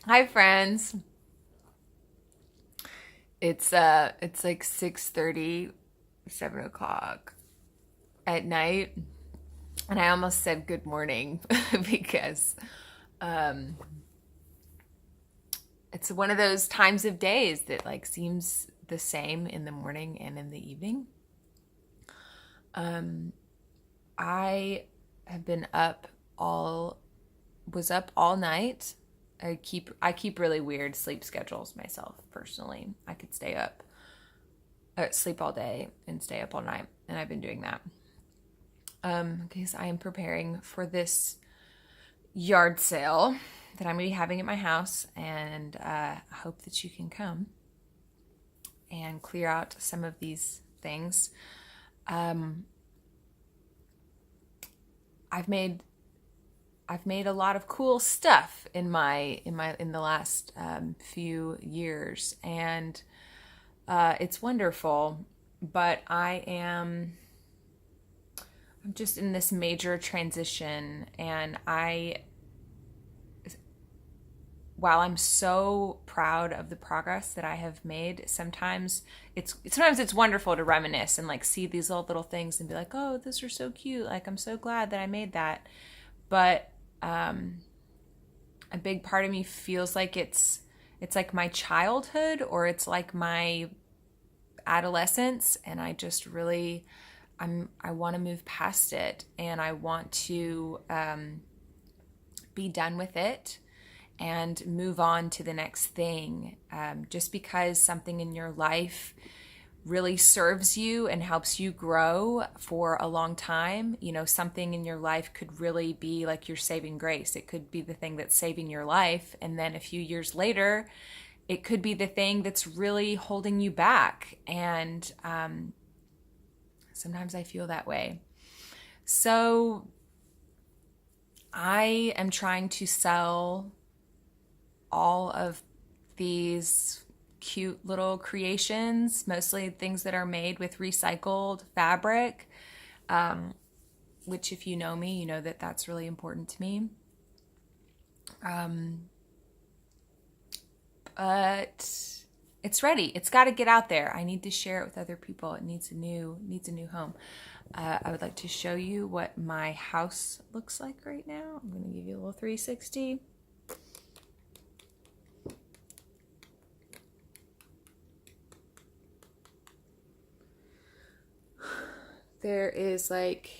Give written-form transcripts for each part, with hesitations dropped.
Hi friends. It's like 6:30, 7 o'clock at night, and I almost said good morning because um it's one of those times of days that like seems the same in the morning and in the evening. Um I have been up all was up all night. I keep really weird sleep schedules myself personally. I could stay up sleep all day and stay up all night, and I've been doing that because I am preparing for this yard sale that I'm going to be having at my house, and I hope that you can come and clear out some of these things. Um, I've made I've made a lot of cool stuff in the last few years, and it's wonderful. But I'm just in this major transition, and while I'm so proud of the progress that I have made, sometimes it's wonderful to reminisce and like see these little things and be like, oh, those are so cute. Like I'm so glad that I made that. But um, a big part of me feels like it's like my childhood, or it's like my adolescence, and I just really I want to move past it, and I want to be done with it and move on to the next thing. Just because something in your life really serves you and helps you grow for a long time, something in your life could really be like your saving grace. It could be the thing that's saving your life. And then a few years later, it could be the thing that's really holding you back. And sometimes I feel that way. So I am trying to sell all of these cute little creations, mostly things that are made with recycled fabric, which, if you know me, you know that that's really important to me. But it's ready. It's got to get out there. I need to share it with other people. It needs a new home. I would like to show you what my house looks like right now. I'm going to give you a little 360. There is like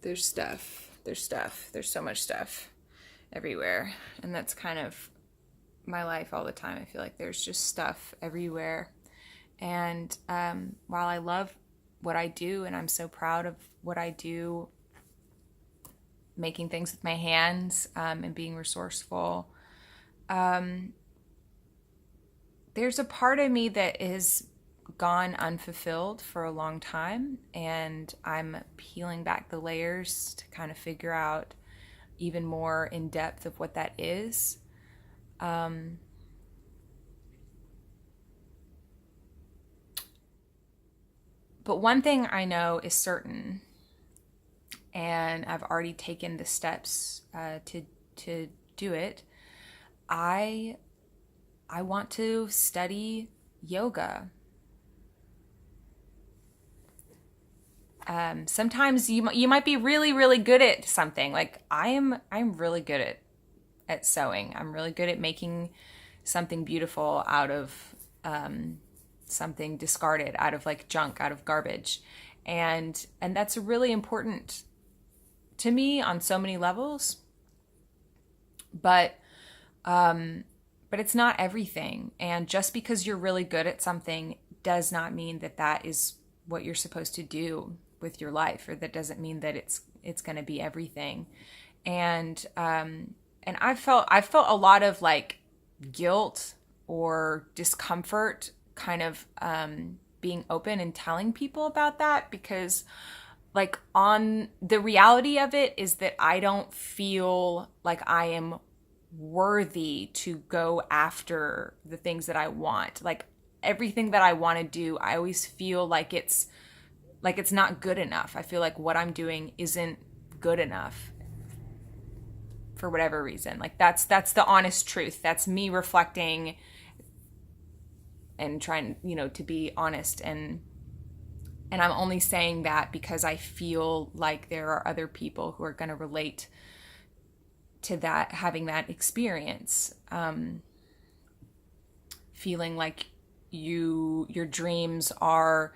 there's so much stuff everywhere, and that's kind of my life all the time. I feel like there's just stuff everywhere, and while I love what I do and I'm so proud of what I do, making things with my hands, and being resourceful, there's a part of me that is gone unfulfilled for a long time, and I'm peeling back the layers to kind of figure out even more in depth of what that is. Um, but one thing I know is certain, and I've already taken the steps to do it. I I want to study yoga. Sometimes you might be really good at something. Like I'm really good at sewing. I'm really good at making something beautiful out of something discarded, out of like junk, out of garbage, and that's really important to me on so many levels. But but it's not everything. And just because you're really good at something does not mean that that is what you're supposed to do with your life, or that doesn't mean that it's going to be everything. And I felt a lot of like guilt or discomfort kind of being open and telling people about that, because like on the reality of it is that I don't feel like I am worthy to go after the things that I want. Like everything that I want to do, I always feel like it's not good enough. I feel like what I'm doing isn't good enough for whatever reason. Like that's the honest truth. That's me reflecting and trying, to be honest, and I'm only saying that because I feel like there are other people who are going to relate to that, having that experience, feeling like your dreams are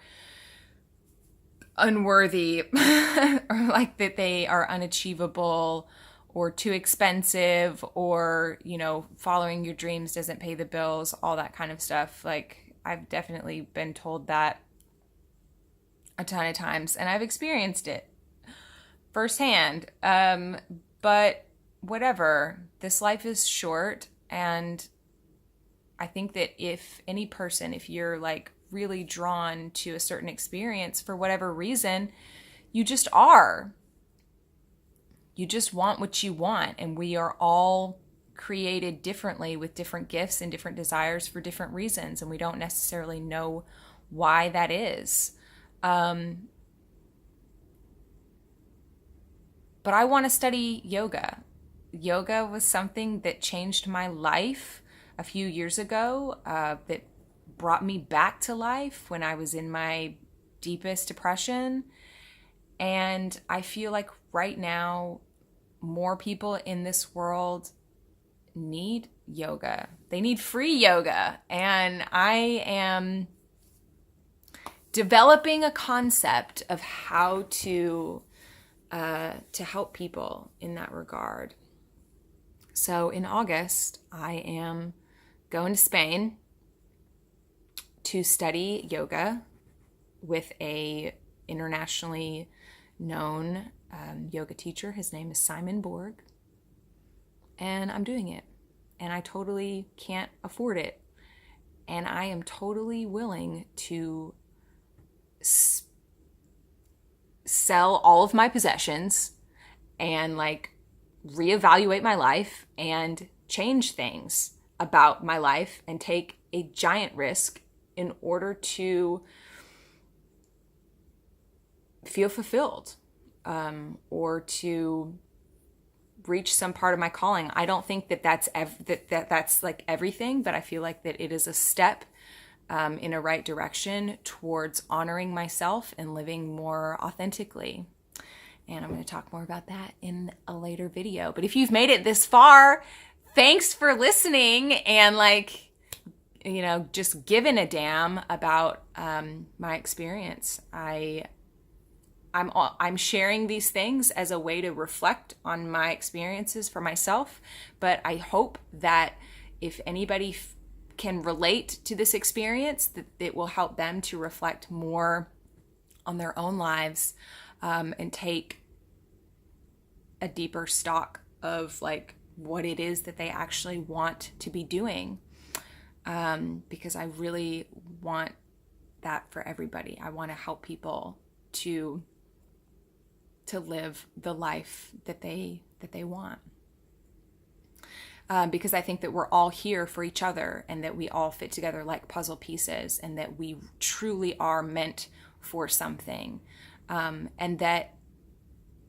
unworthy or like that they are unachievable or too expensive, or following your dreams doesn't pay the bills, all that kind of stuff. Like, I've definitely been told that a ton of times, and I've experienced it firsthand. But whatever, this life is short, and I think that if you're like really drawn to a certain experience for whatever reason, you just are. You just want what you want, and we are all created differently with different gifts and different desires for different reasons, and we don't necessarily know why that is. But I want to study yoga. Yoga was something that changed my life a few years ago, that brought me back to life when I was in my deepest depression. And I feel like right now, more people in this world need yoga. They need free yoga. And I am developing a concept of how to help people in that regard. So in August, I am going to Spain to study yoga with a internationally known yoga teacher. His name is Simon Borg, and I'm doing it, and I totally can't afford it, and I am totally willing to sell all of my possessions and like reevaluate my life and change things about my life and take a giant risk in order to feel fulfilled, or to reach some part of my calling. I don't think that that's like everything, but I feel like that it is a step in a right direction towards honoring myself and living more authentically. And I'm going to talk more about that in a later video. But if you've made it this far, thanks for listening and just giving a damn about my experience. I'm sharing these things as a way to reflect on my experiences for myself, but I hope that if anybody can relate to this experience, that it will help them to reflect more on their own lives, and take a deeper stock of like what it is that they actually want to be doing, because I really want that for everybody. I want to help people to live the life that they want, because I think that we're all here for each other, and that we all fit together like puzzle pieces, and that we truly are meant for something, and that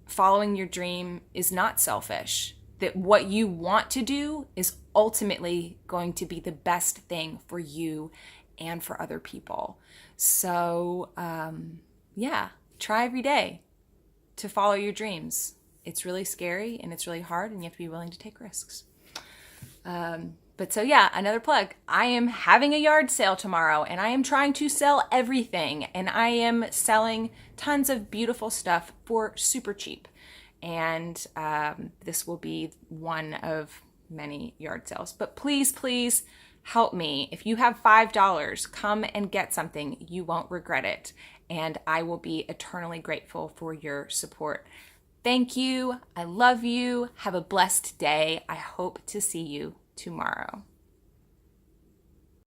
following your dream is not selfish, that what you want to do is ultimately going to be the best thing for you and for other people. So try every day to follow your dreams. It's really scary and it's really hard, and you have to be willing to take risks. Another plug. I am having a yard sale tomorrow, and I am trying to sell everything, and I am selling tons of beautiful stuff for super cheap. And this will be one of many yard sales. But please help me. If you have $5, come and get something. You won't regret it. And I will be eternally grateful for your support. Thank you. I love you. Have a blessed day. I hope to see you tomorrow.